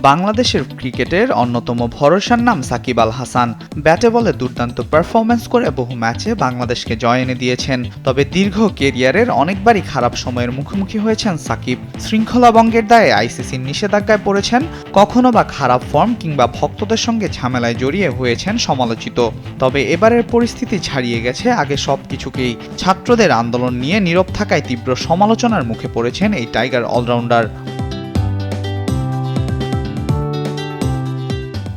বাংলাদেশের ক্রিকেটের অন্যতম ভরসার নাম সাকিব আল হাসান। ব্যাটে বলে দুর্দান্ত পারফরম্যান্স করে বহু ম্যাচে বাংলাদেশকে জয় এনে দিয়েছেন। তবে দীর্ঘ কেরিয়ারের অনেকবারই খারাপ সময়ের মুখোমুখি হয়েছেন সাকিব। শৃঙ্খলাভঙ্গের দায়ে আইসিসির নিষেধাজ্ঞায় পড়েছেন, কখনো বা খারাপ ফর্ম কিংবা ভক্তদের সঙ্গে ঝামেলায় জড়িয়ে হয়েছেন সমালোচিত। তবে এবারের পরিস্থিতি ছাড়িয়ে গেছে আগে সবকিছুকেই। ছাত্রদের আন্দোলন নিয়ে নীরব থাকায় তীব্র সমালোচনার মুখে পড়েছেন এই টাইগার অলরাউন্ডার।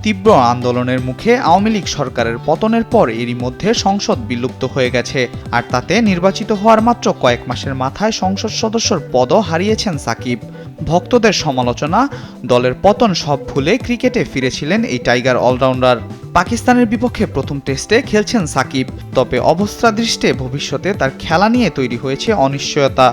তীব্র আন্দোলনের মুখে আওয়ামী লীগ সরকারের পতনের পর এরই মধ্যে সংসদ বিলুপ্ত হয়ে গেছে, আর তাতে নির্বাচিত হওয়ার মাত্র কয়েক মাসের মাথায় সংসদ সদস্যর পদও হারিয়েছেন সাকিব। ভক্তদের সমালোচনা, দলের পতন সব ভুলে ক্রিকেটে ফিরেছিলেন এই টাইগার অলরাউন্ডার। পাকিস্তানের বিপক্ষে প্রথম টেস্টে খেলছেন সাকিব, তবে অবস্থা দৃষ্টে ভবিষ্যতে তার খেলা নিয়ে তৈরি হয়েছে অনিশ্চয়তা।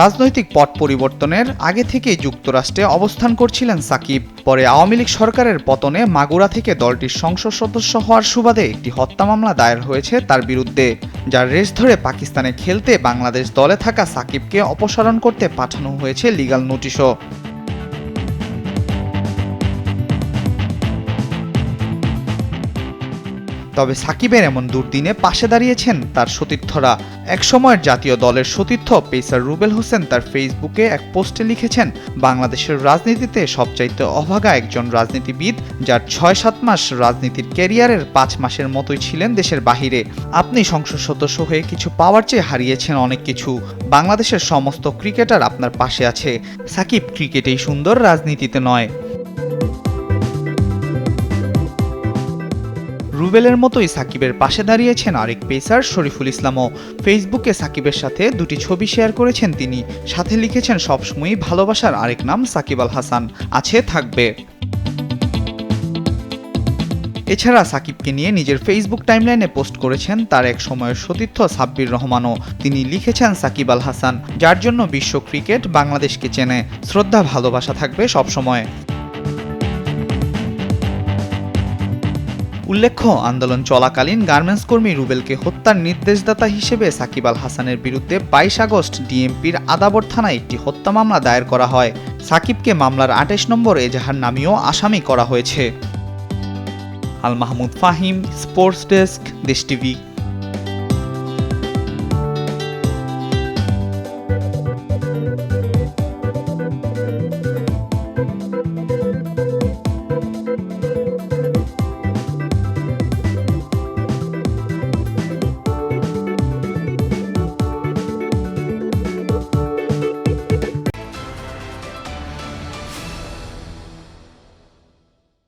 রাজনৈতিক পট পরিবর্তনের আগে থেকেই যুক্তরাষ্ট্রে অবস্থান করছিলেন সাকিব। পরে আওয়ামী লীগ সরকারের পতনে মাগুরা থেকে দলটির সংসদ সদস্য হওয়ার সুবাদে একটি হত্যা মামলা দায়ের হয়েছে তার বিরুদ্ধে, যার রেশ ধরে পাকিস্তানে খেলতে বাংলাদেশ দলে থাকা সাকিবকে অপসারণ করতে পাঠানো হয়েছে লিগ্যাল নোটিশও। তবে সাকিবের এমন দুর্দিনে পাশে দাঁড়িয়েছেন তার সতীর্থরা। একসময়ের জাতীয় দলের সতীর্থ পেসার রুবেল হোসেন তার ফেসবুকে এক পোস্টে লিখেছেন, বাংলাদেশের রাজনীতিতে সবচাইতে অভাগা একজন রাজনীতিবিদ, যার ৬-৭ মাস রাজনীতির ক্যারিয়ারের ৫ মাসের মতোই ছিলেন দেশের বাহিরে। আপনি সংসদ সদস্য হয়ে কিছু পাওয়ার চেয়ে হারিয়েছেন অনেক কিছু। বাংলাদেশের সমস্ত ক্রিকেটার আপনার পাশে আছে। সাকিব ক্রিকেটেই সুন্দর, রাজনীতিতে নয়। রুবেলের মতোই সাকিবের পাশে দাঁড়িয়েছেন আরেক পেসার শরীফুল ইসলামও। ফেসবুকে সাকিবের সাথে দুটি ছবি শেয়ার করেছেন তিনি, সাথে লিখেছেন, সবসময়ই ভালোবাসার আরেক নাম সাকিব আল হাসান, আছে থাকবে। এছাড়া সাকিবকে নিয়ে নিজের ফেসবুক টাইমলাইনে পোস্ট করেছেন তার এক সময়ের সতীর্থ সাব্বির রহমানও। তিনি লিখেছেন, সাকিব আল হাসান, যার জন্য বিশ্ব ক্রিকেট বাংলাদেশকে চেনে, শ্রদ্ধা ভালোবাসা থাকবে সবসময়। উল্লেখ্য, আন্দোলন চলাকালীন গার্মেন্টস কর্মী রুবেলকে হত্যার নির্দেশদাতা হিসেবে সাকিব আল হাসানের বিরুদ্ধে ২২ আগস্ট ডিএমপির আদাবর থানায় একটি হত্যা মামলা দায়ের করা হয়। সাকিবকে মামলার ২৮ নম্বর এজাহার নামিয়েও আসামি করা হয়েছে। আল মাহমুদ ফাহিম, স্পোর্টস ডেস্ক, দেশ টিভি।